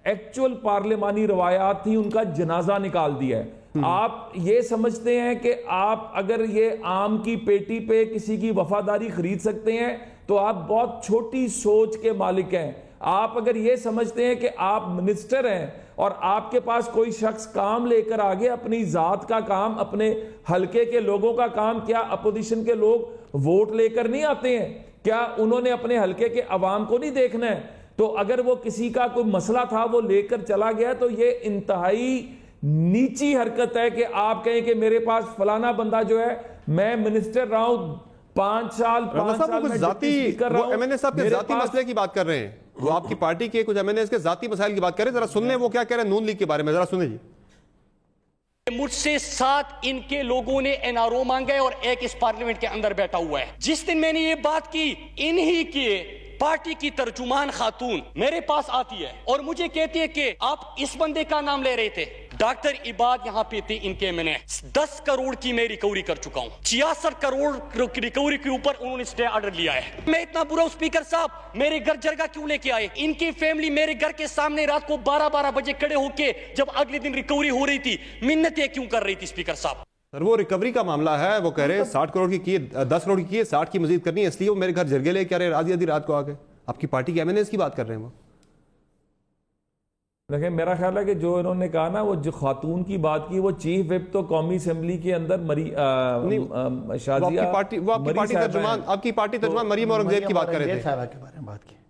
ایکچول پارلیمانی روایات تھی ان کا جنازہ نکال دیا ہے. آپ یہ سمجھتے ہیں کہ آپ اگر یہ آم کی پیٹی پہ کسی کی وفاداری خرید سکتے ہیں تو آپ بہت چھوٹی سوچ کے مالک ہیں. آپ اگر یہ سمجھتے ہیں کہ آپ منسٹر ہیں اور آپ کے پاس کوئی شخص کام لے کر آگے اپنی ذات کا کام، اپنے حلقے کے لوگوں کا کام، کیا اپوزیشن کے لوگ ووٹ لے کر نہیں آتے ہیں؟ کیا انہوں نے اپنے حلقے کے عوام کو نہیں دیکھنا ہے؟ تو اگر وہ کسی کا کوئی مسئلہ تھا وہ لے کر چلا گیا تو یہ انتہائی نیچی حرکت ہے کہ آپ کہیں کہ میرے پاس فلانا بندہ جو ہے، میں منسٹر رہا ہوں 5 سال میں ڈپٹی کر رہا ہوں. ایم این اے صاحب کے ذاتی مسئلے کی بات کر رہے ہیں، وہ آپ کی پارٹی کے کچھ ایم این اے کے ذاتی مسائل کی بات کر رہے ہیں. ذرا سن لیں وہ کیا کہہ رہے ہیں نون لیگ کے بارے میں، ذرا سنیں جی. مجھ سے 7 ان کے لوگوں نے این آر او مانگا ہے اور ایک اس پارلیمنٹ کے اندر بیٹھا ہوا ہے. جس دن میں نے یہ بات کی، انہی کے پارٹی کی ترجمان خاتون میرے پاس آتی ہے اور مجھے کہتی ہے کہ آپ اس بندے کا نام لے رہے تھے، ڈاکٹر عباد یہاں پہ تھے، ان کے میں نے 10 کروڑ کی میں ریکوری کر چکا ہوں. 66 کروڑ ریکوری کے اوپر انہوں نے سٹے آرڈر لیا ہے. میں اتنا برا اسپیکر صاحب میرے گھر جرگہ کیوں لے کے آئے؟ ان کی فیملی میرے گھر کے سامنے رات کو 12 بجے کھڑے ہو کے جب اگلے دن ریکوری ہو رہی تھی منتیں کیوں کر رہی تھی اسپیکر صاحب؟ سر وہ ریکوری کا معاملہ ہے، وہ کہہ رہے ہیں 60 کروڑ کی 10 کروڑ کی 60 کی مزید کرنی ہے، اس لیے وہ میرے گھر جرگے لے کے آ رہے آدھی رات کو آ کے. آپ کی پارٹی کے ایم این ایز کی بات کر رہے ہیں وہ. دیکھیں میرا خیال ہے کہ جو انہوں نے کہا نا، وہ جو خاتون کی بات کی، وہ چیف وپ تو قومی اسمبلی کے اندر شازیہ، آپ کی پارٹی ترجمان مریم اورنگزیب کی بات کر رہے تھے.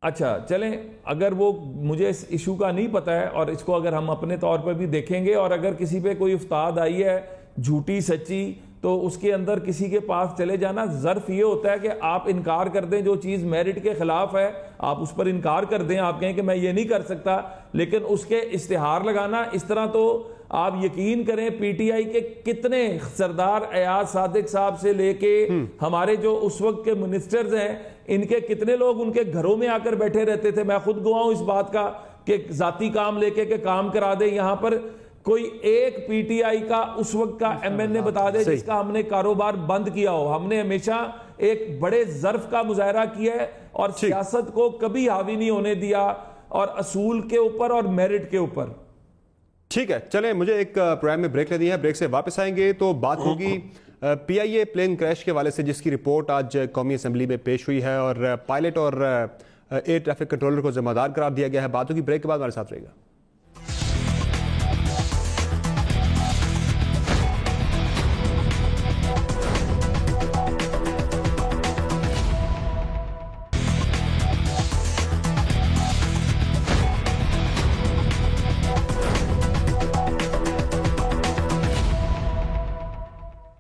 اچھا چلیں، اگر وہ مجھے اس ایشو کا نہیں پتا ہے اور اس کو اگر ہم اپنے طور پر بھی دیکھیں گے، اور اگر کسی پہ کوئی افتاد آئی ہے جھوٹی سچی تو اس کے اندر کسی کے پاس چلے جانا، ظرف یہ ہوتا ہے کہ آپ انکار کر دیں. جو چیز میرٹ کے خلاف ہے آپ اس پر انکار کر دیں، آپ کہیں کہ میں یہ نہیں کر سکتا، لیکن اس کے اشتہار لگانا اس طرح، تو آپ یقین کریں پی ٹی آئی کے کتنے سردار ایاز صادق صاحب سے لے کے ہمارے جو اس وقت کے منسٹرز ہیں، ان کے کتنے لوگ ان کے گھروں میں آ کر بیٹھے رہتے تھے. میں خود گواہ ہوں اس بات کا کہ ذاتی کام لے کے کہ کام کرا دے. یہاں پر کوئی ایک پی ٹی آئی کا اس وقت کا ایم این اے بتا دے جس کا ہم نے کاروبار بند کیا ہو. ہم نے ہمیشہ ایک بڑے ظرف کا مظاہرہ کیا ہے اور سیاست کو کبھی حاوی نہیں ہونے دیا، اور اصول کے اوپر اور میرٹ کے اوپر. ٹھیک ہے، چلیں مجھے ایک پروگرام میں بریک لینی ہے، بریک سے واپس آئیں گے تو بات ہوگی پی آئی اے پلین کریش کے حوالے سے، جس کی رپورٹ آج قومی اسمبلی میں پیش ہوئی ہے اور پائلٹ اور ایئر ٹریفک کنٹرولر کو ذمہ دار قرار دیا گیا ہے. بات ہوگی بریک کے بعد، ہمارے ساتھ رہے گا.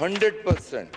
100%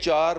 4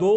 2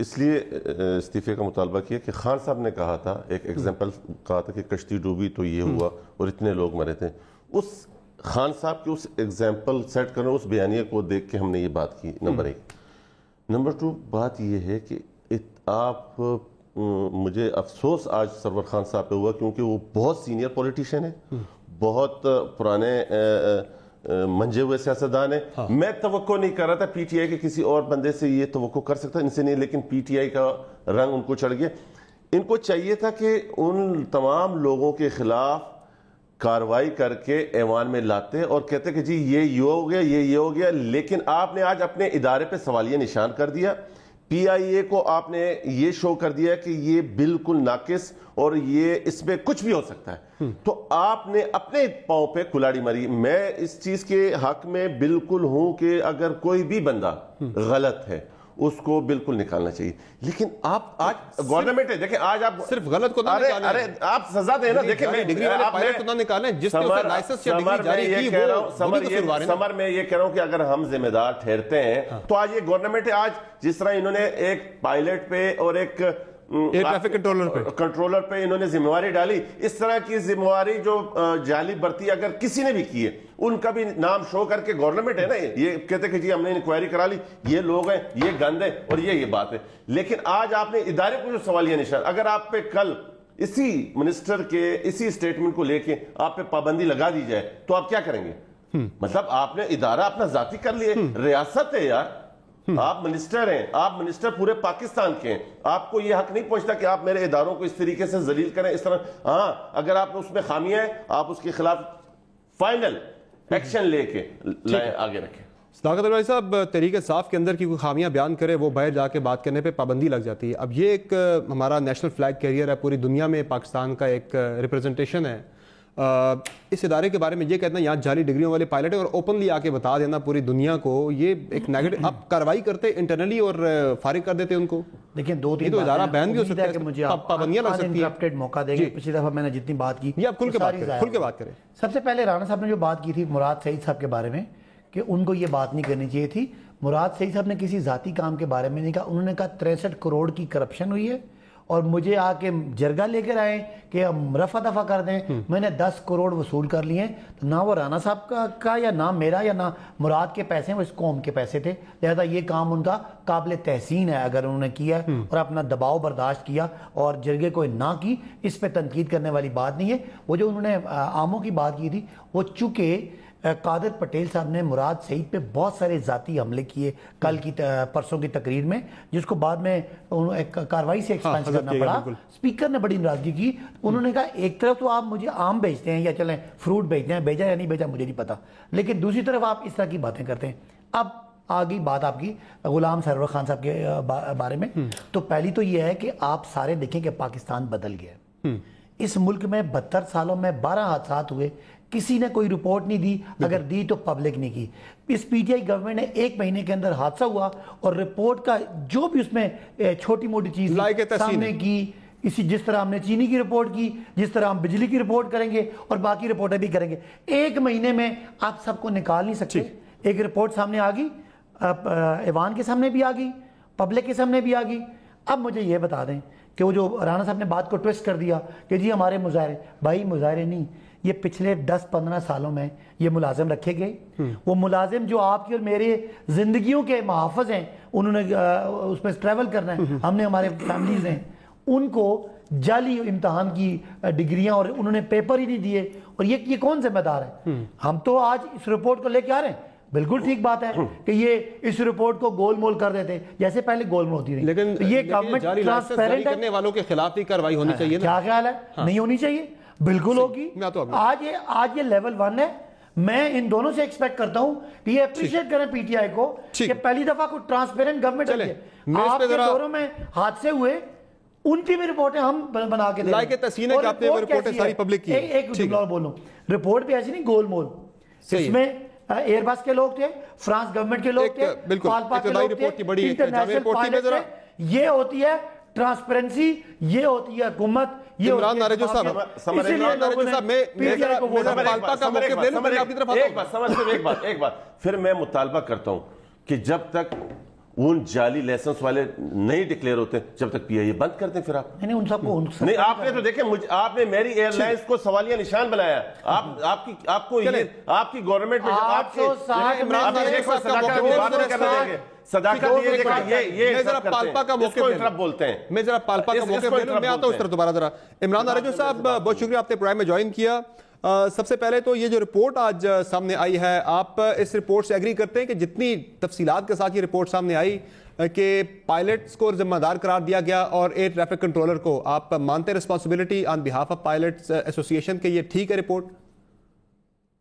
اس لیے استعفے کا مطالبہ کیا کہ خان صاحب نے کہا تھا، ایک ایگزامپل کہا تھا کہ کشتی ڈوبی تو یہ ہوا اور اتنے لوگ مرے تھے. اس خان صاحب کے اس ایگزامپل سیٹ کرنے، اس بیانیے کو دیکھ کے ہم نے یہ بات کی. نمبر 1. نمبر 2 بات یہ ہے کہ آپ مجھے افسوس آج سرور خان صاحب پہ ہوا کیونکہ وہ بہت سینئر پولیٹیشین ہے، بہت پرانے منجے ہوئے سیاستدان ہیں. میں توقع نہیں کر رہا تھا پی ٹی آئی کے کسی اور بندے سے یہ توقع کر سکتا، ان سے نہیں، لیکن پی ٹی آئی کا رنگ ان کو چڑھ گیا. ان کو چاہیے تھا کہ ان تمام لوگوں کے خلاف کاروائی کر کے ایوان میں لاتے اور کہتے کہ جی یہ ہو گیا، یہ ہو گیا. لیکن آپ نے آج اپنے ادارے پہ سوالیہ نشان کر دیا. پی آئی اے کو آپ نے یہ شو کر دیا کہ یہ بالکل ناقص اور یہ اس میں کچھ بھی ہو سکتا ہے. تو آپ نے اپنے پاؤں پہ کلاڑی ماری. میں اس چیز کے حق میں بالکل ہوں کہ اگر کوئی بھی بندہ غلط ہے اس کو بالکل نکالنا چاہیے. لیکن آپ آج گورنمنٹ ہے، دیکھیں آج آپ صرف غلط کو نہ نکالیں، ارے آپ سزا دیں نا. دیکھیں میں ڈگری والے پائلٹ کو نہ نکالیں جس نے اسے لائسنس یا ڈگری جاری کی، سمر میں یہ کہہ رہا ہوں کہ اگر ہم ذمہ دار ٹھہرتے ہیں تو آج یہ گورنمنٹ ہے. آج جس طرح انہوں نے ایک پائلٹ پہ اور ایک ٹریفک کنٹرولر پہ انہوں نے ذمہ داری ڈالی، اس طرح کی ذمہ داری جو جعلی برتی اگر کسی نے بھی کی ہے ان کا بھی نام شو کر کے گورنمنٹ ہے نا یہ کہتے کہ جی ہم نے انکوائری کرا لی، یہ لوگ ہیں، یہ گند ہے اور یہ بات ہے. لیکن آج آپ نے ادارے کو جو سوالیہ نشان، اگر آپ پہ کل اسی منسٹر کے اسی اسٹیٹمنٹ کو لے کے آپ پہ پابندی لگا دی جائے تو آپ کیا کریں گے؟ مطلب آپ نے ادارہ اپنا ذاتی کر لیے. ریاست ہے یار، آپ منسٹر ہیں، آپ منسٹر پورے پاکستان کے ہیں. آپ کو یہ حق نہیں پہنچتا کہ آپ میرے اداروں کو اس طریقے سے ذلیل کریں اس طرح. ہاں اگر آپ اس میں خامیاں ہیں آپ اس کے خلاف فائنل ایکشن لے کے آگے رکھیں. صداقت علی صاحب، تحریک انصاف کے اندر کی کوئی خامیاں بیان کرے وہ باہر جا کے بات کرنے پہ پابندی لگ جاتی ہے. اب یہ ایک ہمارا نیشنل فلیگ کیریئر ہے، پوری دنیا میں پاکستان کا ایک ریپرزنٹیشن ہے. اس ادارے کے بارے میں یہ کہنا یہاں جعلی ڈگریوں والے پائلٹ ہیں اور اوپنلی آ کے بتا دینا پوری دنیا کو، یہ ایک نیگیٹو آپ کاروائی کرتے انٹرنلی اور فارغ کر دیتے ان کو. دیکھیں دو تین تو ادارہ بین بھی ہو سکتا ہے کہ مجھے پابندیاں لگ سکتی ہیں. موقع دیں گے. پچھلی دفعہ میں نے جتنی بات کی یہ آپ کھل کے بات کریں. سب سے پہلے رانا صاحب نے جو بات کی تھی مراد سعید صاحب کے بارے میں کہ ان کو یہ بات نہیں کرنی چاہیے تھی. مراد سعید صاحب نے کسی ذاتی کام کے بارے میں نہیں کہا. انہوں نے کہا 63 کروڑ کی کرپشن ہوئی ہے اور مجھے آ کے جرگہ لے کر آئے کہ ہم رفع دفع کر دیں. میں نے 10 کروڑ وصول کر لیے. تو نہ وہ رانا صاحب کا یا نہ میرا یا نہ مراد کے پیسے ہیں، وہ اس قوم کے پیسے تھے. لہذا یہ کام ان کا قابل تحسین ہے اگر انہوں نے کیا اور اپنا دباؤ برداشت کیا اور جرگے کو نہ کی. اس پہ تنقید کرنے والی بات نہیں ہے. وہ جو انہوں نے عاموں کی بات کی تھی، وہ چونکہ قادر پٹیل صاحب نے مراد سعید پہ بہت سارے ذاتی حملے کیے کل کی پرسوں کی تقریر میں، جس کو بعد میں کاروائی سے ایکسپینس کرنا پڑا. اسپیکر نے بڑی ناراضگی کی. انہوں نے کہا ایک طرف تو آپ مجھے آم بیچتے ہیں یا چلیں فروٹ بیچتے ہیں، بھیجا یا نہیں بھیجا مجھے نہیں پتا، لیکن دوسری طرف آپ اس طرح کی باتیں کرتے ہیں. اب آگئی بات آپ کی غلام سرور خان صاحب کے بارے میں. تو پہلی تو یہ ہے کہ آپ سارے دیکھیں کہ پاکستان بدل گیا. اس ملک میں 72 سالوں میں 12 حادثات ہوئے، کسی نے کوئی رپورٹ نہیں دی، اگر دی تو پبلک نہیں کی. اس پی ٹی آئی گورنمنٹ نے 1 مہینے کے اندر حادثہ ہوا اور رپورٹ کا جو بھی اس میں چھوٹی موٹی چیز سامنے کی، اسی جس طرح ہم نے چینی کی رپورٹ کی، جس طرح ہم بجلی کی رپورٹ کریں گے اور باقی رپورٹیں بھی کریں گے. 1 مہینے میں آپ سب کو نکال نہیں سکتے. ایک رپورٹ سامنے آ گئی، ایوان کے سامنے بھی آ گئی، پبلک کے سامنے بھی آ گئی. اب مجھے یہ بتا دیں کہ وہ جو رانا صاحب نے بات کو ٹویسٹ کر دیا کہ جی ہمارے مظاہرے، بھائی مظاہرے نہیں، یہ پچھلے 10-15 سالوں میں یہ ملازم رکھے گئے. وہ ملازم جو آپ کی اور میرے زندگیوں کے محافظ ہیں، انہوں نے اس میں ٹریول کرنا ہے، ہم نے ہمارے فیملیز ہیں، ان کو جعلی امتحان کی ڈگریاں اور انہوں نے پیپر ہی نہیں دیے. اور یہ کون ذمہ دار ہے؟ ہم تو آج اس رپورٹ کو لے کے آ رہے ہیں. بالکل ٹھیک بات ہے کہ یہ اس رپورٹ کو گول مول کر دیتے جیسے پہلے گول مول ہوتی رہی. لیکن یہ گورنمنٹ ٹرانسپیرنٹ کرنے والوں کے خلاف بھی کارروائی ہونی چاہیے. کیا خیال ہے؟ نہیں ہونی چاہیے، بالکل ہوگی. آج یہ لیول 1 ہے. میں ان دونوں سے ایکسپیکٹ کرتا ہوں کہ یہ اپریشیٹ کریں پی ٹی آئی کو کہ پہلی دفعہ کو ٹرانسپیرنٹ گورنمنٹ ہے. آپ کے دوروں میں حادثے ہوئے، ان کی بھی رپورٹیں ہم بنا کے دیں. ایک جملہ اور بولوں، رپورٹ بھی ایسی نہیں گول مول. اس میں ایئر بس کے لوگ تھے، فرانس گورنمنٹ کے لوگ تھے، پالپا کے لوگ تھے، انٹرنیشنل پائلٹ تھے. یہ ہوتی ہے ٹرانسپیرنسی، یہ ہوتی ہے حکومت. عمران نارجو صاحب ایک بات پھر میں مطالبہ کرتا ہوں کہ جب تک ان جعلی لائسنس والے نہیں ڈکلیئر ہوتے جب تک پی آئی اے بند کر دیں. پھر آپ نہیں ان سب کو نہیں, آپ نے تو دیکھیں آپ نے میری ایئر لائنس کو سوالیہ نشان بنایا. آپ کو آپ کی گورنمنٹ میں بولتے ہیں. میں ذرا پالپا کا موقع لے لوں, میں آتا ہوں اس طرح دوبارہ. ذرا عمران نارنجو صاحب بہت شکریہ, آپ نے پرائم میں جوائن کیا. سب سے پہلے تو یہ جو رپورٹ آج سامنے آئی ہے, آپ اس رپورٹ سے ایگری کرتے ہیں کہ جتنی تفصیلات کے ساتھ یہ رپورٹ سامنے آئی کہ پائلٹس کو ذمہ دار قرار دیا گیا اور ایئر ٹریفک کنٹرولر کو, آپ مانتے ہیں responsibility on behalf of pilots ایسوسی ایشن کے یہ ٹھیک ہے رپورٹ؟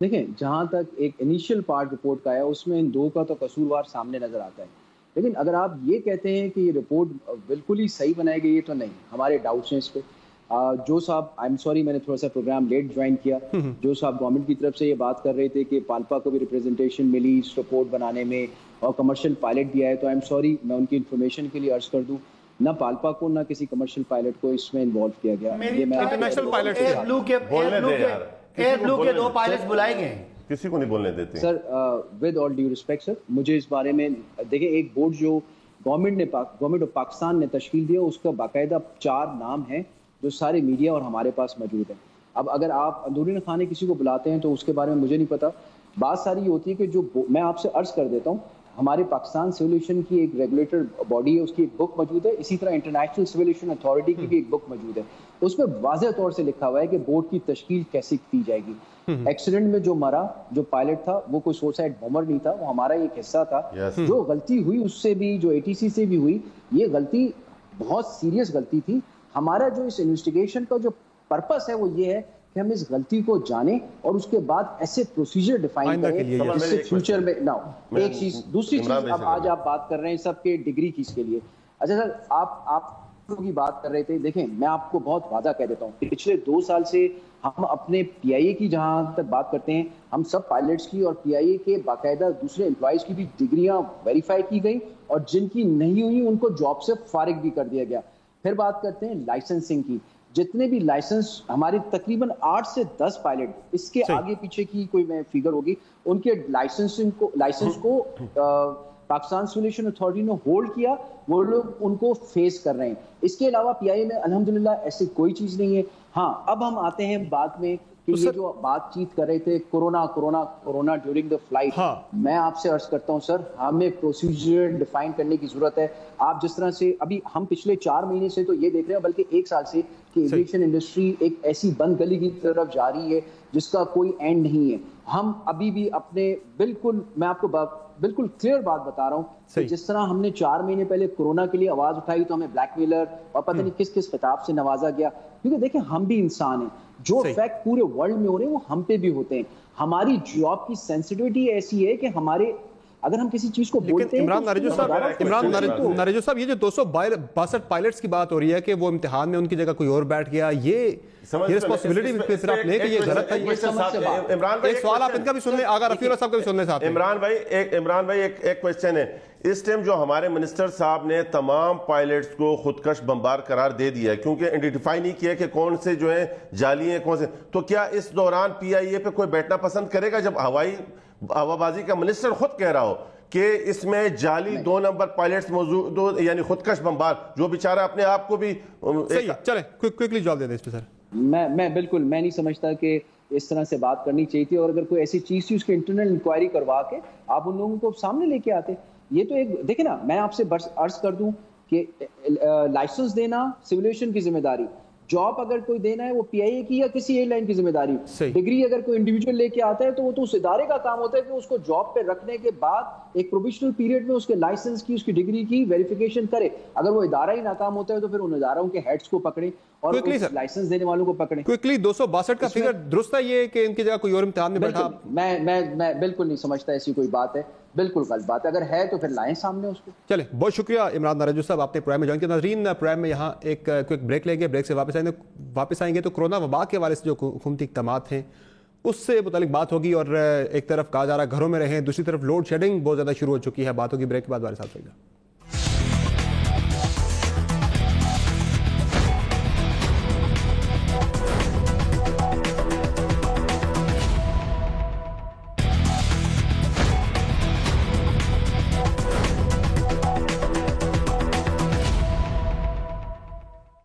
دیکھیں, جہاں تک ایک انیشیل پارٹ رپورٹ کا ہے اس میں ان دو کا تو قصوروار سامنے نظر آتا ہے, لیکن اگر آپ یہ کہتے ہیں کہ یہ رپورٹ بالکل ہی صحیح بنائی گئی ہے تو نہیں, ہمارے ڈاؤٹس ہیں اس پہ. جو صاحب آئی ایم سوری میں نے تھوڑا سا پروگرام لیٹ جوائن کیا, جو صاحب گورنمنٹ کی طرف سے یہ بات کر رہے تھے کہ پالپا کو بھی ریپریزنٹیشن ملی اس رپورٹ بنانے میں اور کمرشل پائلٹ دیا ہے, تو آئی ایم سوری میں ان کی انفارمیشن کے لیے عرض کر دوں, نہ پالپا کو نہ کسی کمرشل پائلٹ کو اس میں انوالو کیا گیا. ایئر بلو کے 2 پائلٹس بلائے گئے, کسی کو نہیں بولنے دیتے سر. ود آل ڈیو ریسپیکٹ سر, مجھے اس بارے میں دیکھیں, ایک بورڈ جو گورنمنٹ آف پاکستان نے تشکیل دیا اس کا باقاعدہ 4 نام ہیں جو سارے میڈیا اور ہمارے پاس موجود ہیں. اب اگر آپ اندرونی خانے کسی کو بلاتے ہیں تو اس کے بارے میں مجھے نہیں پتا. بات ساری یہ ہوتی ہے کہ جو میں آپ سے عرض کر دیتا ہوں, ہمارے پاکستان سول ایویشن کی ایک ریگولیٹر باڈی ہے, اس کی ایک بک موجود ہے, اسی طرح انٹرنیشنل سول ایویشن اتھارٹی کی بھی ایک بک موجود ہے. اس میں واضح طور سے لکھا ہوا ہے کہ بورڈ کی تشکیل کیسے کی جائے گی. ایکسیڈنٹ میں جو مرا جو پائلٹ تھا وہ کوئی سوسائڈ بومر نہیں تھا, وہ ہمارا ایک حصہ تھا. جو غلطی ہوئی اس سے بھی, جو اے ٹی سی سے بھی ہوئی, یہ غلطی بہت سیریس غلطی تھی. ہمارا جو اس انویسٹیگیشن کا جو پرپس ہے وہ یہ ہے کہ ہم اس غلطی کو جانیں اور اس کے بعد ایسے پروسیجر ڈیفائن کریں جس سے فیوچر میں نہ ہو. ایک چیز. دوسری چیز, اب آج آپ بات کر رہے ہیں سب کے ڈگری کس کے لیے. اچھا سر, آپ کی بات کر رہے تھے, دیکھیں میں آپ کو بہت واضح کہہ دیتا ہوں, پچھلے 2 سال سے ہم اپنے پی آئی اے کی جہاں تک بات کرتے ہیں, ہم سب پائلٹس کی اور پی آئی اے کے باقاعدہ دوسرے امپلائیز کی بھی ڈگریاں ویریفائی کی گئی اور جن کی نہیں ہوئی ان کو جاب سے فارغ بھی کر دیا گیا. پھر بات کرتے ہیں لائسنسنگ کی. جتنے بھی لائسنس ہمارے تقریباً 8 سے 10 پائلٹ, اس کے آگے پیچھے کی کوئی میں فگر ہوگی, ان کے لائسنس کو پاکستان سول ایویشن اتھارٹی نے ہولڈ کیا, وہ لوگ ان کو فیس کر رہے ہیں. اس کے علاوہ پی آئی اے میں الحمدللہ ایسی کوئی چیز نہیں ہے. ہاں, اب ہم آتے ہیں بات میں کہ یہ جو بات چیت کر رہے تھے کورونا ڈیورنگ دا فلائٹ, میں آپ سے عرض کرتا ہوں سر, ہمیں پروسیجر ڈیفائن کرنے کی ضرورت ہے. آپ جس طرح سے ابھی ہم پچھلے 4 مہینے سے تو یہ دیکھ رہے ہیں, بلکہ 1 سال سے, کہ ایویشن انڈسٹری ایک ایسی بند گلی کی طرف جا رہی ہے جس کا کوئی اینڈ نہیں ہے. ہم ابھی بھی اپنے بالکل, میں آپ کو بالکل کلیئر بات بتا رہا ہوں کہ جس طرح ہم نے 4 مہینے پہلے کورونا کے لیے آواز اٹھائی تو ہمیں بلیک میلر اور پتہ نہیں کس خطاب سے نوازا گیا, کیونکہ دیکھیں ہم بھی انسان ہیں, جو فیکٹ پورے ورلڈ میں ہو رہے ہیں وہ ہم پہ بھی ہوتے ہیں. ہماری جاب کی سینسٹیوٹی ایسی ہے کہ ہمارے اگر ہم کسی چیز کو بولتے ہیں. عمران نارنجو صاحب, یہ جو 262 پائلٹس کی بات ہو رہی ہے کہ وہ امتحان میں ان کی جگہ کوئی اور بیٹھ گیا, یہ رسپانسبلٹی پھر آپ لیں کہ یہ غلط ہے. ایک سوال آپ ان کا بھی سن لیں, آغا رفیع اللہ صاحب کا بھی سن لیں ساتھ. عمران بھائی ایک کوشچن ہے. اس ٹائم جو ہمارے منسٹر صاحب نے تمام پائلٹس کو خودکش بمبار قرار دے دیا ہے, کیونکہ آئیڈینٹیفائی نہیں کیا کہ کون سے جو ہیں جعلی ہیں کون سے, تو کیا اس دوران پی آئی اے پہ کوئی بیٹھنا پسند کرے گا جب ہوا بازی کا منسٹر خود کہہ رہا ہو کہ اس میں جعلی 2 نمبر پائلٹس موجود ہو, یعنی خودکش بمبار, جو بیچارہ اپنے آپ کو بھی. چلیں کوئکلی جواب دے دیں اس پہ سر. میں بالکل میں نہیں سمجھتا کہ اس طرح سے بات کرنی چاہیے تھی, اور اگر کوئی ایسی چیز تھی اس کی انٹرنل انکوائری کروا کے آپ ان لوگوں کو سامنے لے کے آتے. یہ تو ایک دیکھیں نا, میں آپ سے عرض کر دوں کہ لائسنس دینا سول ایویشن کی ذمہ داری, جاب اگر کوئی دینا ہے وہ پی آئی اے کی یا کسی ایئر لائن کی ذمہ داری. ڈگری اگر کوئی انڈیویجول لے کے آتا ہے تو وہ تو اس ادارے کا کام ہوتا ہے کہ اس کو جاب پہ رکھنے کے بعد ایک پروبیشنل پیریڈ میں اس کے لائسنس کی, اس کی ڈگری کی ویریفیکیشن کرے. اگر وہ ادارہ ہی ناکام ہوتا ہے تو پھر ان اداروں کے ہیڈز کو پکڑے اور لائسنس دینے والوں کو پکڑیں. کوئکلی 262 کا فگر درست ہے یہ کہ ان کی جگہ کوئی اور امتحان میں بیٹھا؟ میں بالکل نہیں سمجھتا ایسی کوئی بات ہے, بالکل غلط بات ہے. اگر ہے تو پھر لائیں سامنے اس کو. چلیں, بہت شکریہ عمران نارنجو صاحب, آپ نے پرائم میں جوائن کیا. ناظرین, پرائم میں یہاں ایک کوئک بریک لیں گے, بریک سے واپس آئیں گے تو کورونا وبا کے حوالے سے جو حکومتی اقدامات ہیں اس سے متعلق بات ہوگی. اور ایک طرف کہا جا رہا ہے گھروں میں رہیں, دوسری طرف لوڈ شیڈنگ بہت زیادہ شروع ہو چکی ہے. بات ہوگی بریک کے بعد. ہمارے ساتھ رہیے گا.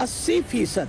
80%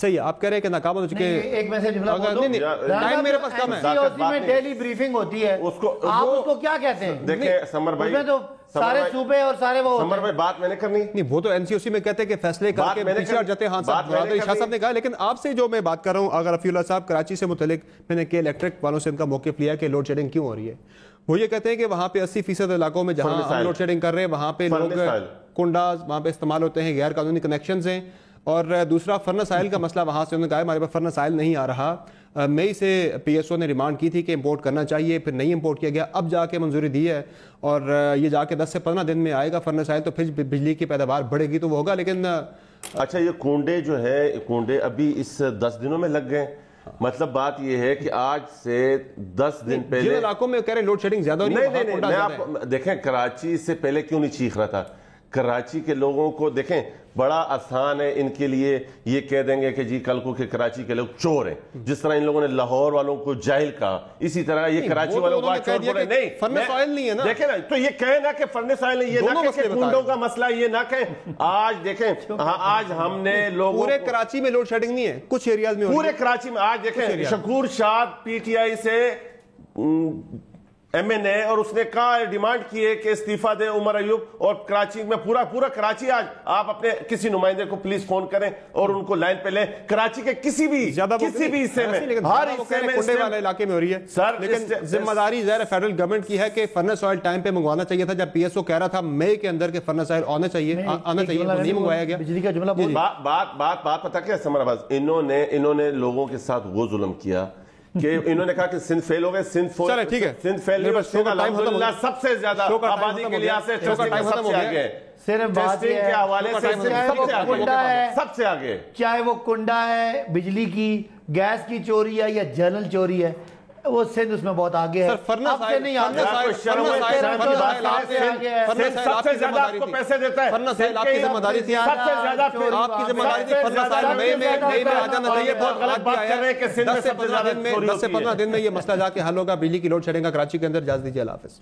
صحیح ہے, آپ کہہ رہے ہیں کہ ناکام ہو چکے. ایک میں سے جملہ بول دو, ٹائم میرے پاس کم ہے. میں ڈیلی بریفنگ ہوتی ہے, آپ اس کو کیا کہتے ہیں؟ دیکھیں سمر بھائی, میں تو سارے صوبے اور سارے وہ سمر بھائی بات میں نے کرنی نہیں, وہ تو این سی او سی میں کہتے ہیں کہ فیصلے کر کے پیچھے ہٹ جاتے ہیں. ہاں صاحب شاہ صاحب نے کہا, لیکن آپ سے جو میں بات کر رہا ہوں, اگر رفیع اللہ صاحب کراچی سے متعلق میں نے کہ الیکٹرک والوں سے ان کا موقف لیا کہ لوڈ شیڈنگ کیوں ہو رہی ہے, وہ یہ کہتے ہیں کہ وہاں پہ 80% علاقوں میں جہاں ہم لوڈ شیڈنگ کر رہے ہیں وہاں پہ لوگ کنڈاز وہاں پہ استعمال ہوتے ہیں, غیر قانونی کنیکشنز ہیں. اور دوسرا فرنس آئل کا مسئلہ, وہاں سے انہوں نے کہا ہمارے پاس فرنس آئل نہیں آ رہا. مئی سے پی ایس او نے ریمانڈ کی تھی کہ امپورٹ کرنا چاہیے, پھر نہیں امپورٹ کیا گیا, اب جا کے منظوری دی ہے اور یہ جا کے 10 سے 15 دن میں آئے گا فرنس آئل, تو پھر بجلی کی پیداوار بڑھے گی تو وہ ہوگا. لیکن اچھا یہ کنڈے جو ہے, کنڈے ابھی اس 10 دنوں میں لگ گئے, مطلب بات یہ ہے کہ آج سے 10 دن پہلے جن علاقوں میں کہہ رہے لوڈ شیڈنگ زیادہ ہو رہی ہے, نہیں, میں آپ دیکھیں کراچی سے پہلے کیوں نہیں چیخ رہا تھا. کراچی کے لوگوں کو دیکھیں بڑا آسان ہے ان کے لیے, یہ کہہ دیں گے کہ جی کل کو کہ کراچی کے لوگ چور ہیں, جس طرح ان لوگوں نے لاہور والوں کو جاہل کہا, اسی طرح یہ کراچی والوں کو چور بولے. نہیں فرنس آئل نہیں ہے نا, دیکھیں نا, تو یہ کہیں نا کہ فرنس آئل نہیں, یہ نہ کہ کنڈوں کا مسئلہ, یہ نہ کہیں. آج دیکھیں آج ہم نے لوگوں پورے کراچی میں لوڈ شیڈنگ نہیں ہے, کچھ ایریاز میں پورے کراچی میں. آج دیکھیں شکور شاد پی ٹی آئی سے ایم این اے, اور اس نے کہا ڈیمانڈ کی ہے کہ استعفیٰ دے عمر ایوب, اور کراچی میں پورا کراچی, آج آپ اپنے کسی نمائندے کو پلیز فون کریں اور ان کو لائن پہ لیں. کراچی کے کسی بھی حصے میں, ہر حصے میں کنڈے والے علاقے میں ہو رئی ہے سر, لیکن ذمہ داری ظاہر فیڈرل گورنمنٹ کی ہے کہ فرنس آئل ٹائم پہ منگوانا چاہیے تھا. جب پی ایس او کہہ رہا تھا مئی کے اندر کہ فرنس آئل آنا چاہیے وہ نہیں منگوایا گیا. بجلی کا جملہ بات پتہ کیا سمر عباس, انہوں نے لوگوں کے ساتھ وہ ظلم کیا کہ انہوں نے کہا کہ سندھ فیل ہو گئے, سندھ فیل الحمدللہ سب سے زیادہ آبادی کے لحاظ سے سب سے آگے, صرف بات کے حوالے سے سب سے آگے, چاہے وہ کنڈا ہے بجلی کی, گیس کی چوری ہے یا جنرل چوری ہے, وہ سندھ اس میں بہت آگے ہے. سب سے زیادہ آپ کو پیسے دیتا ہے, فرنس آئل آپ کی ذمہ داری تھی, آپ کی ذمہ داری تھی. فرنس آئل مئی میں آ جانا چاہیے, بہت غلط بات کر رہے ہیں کہ 10 سے 15 دن میں یہ مسئلہ جا کے حل ہوگا. بجلی کی لوڈ شیڈنگ کا کراچی کے اندر. اجازت دیجیے, اللہ حافظ.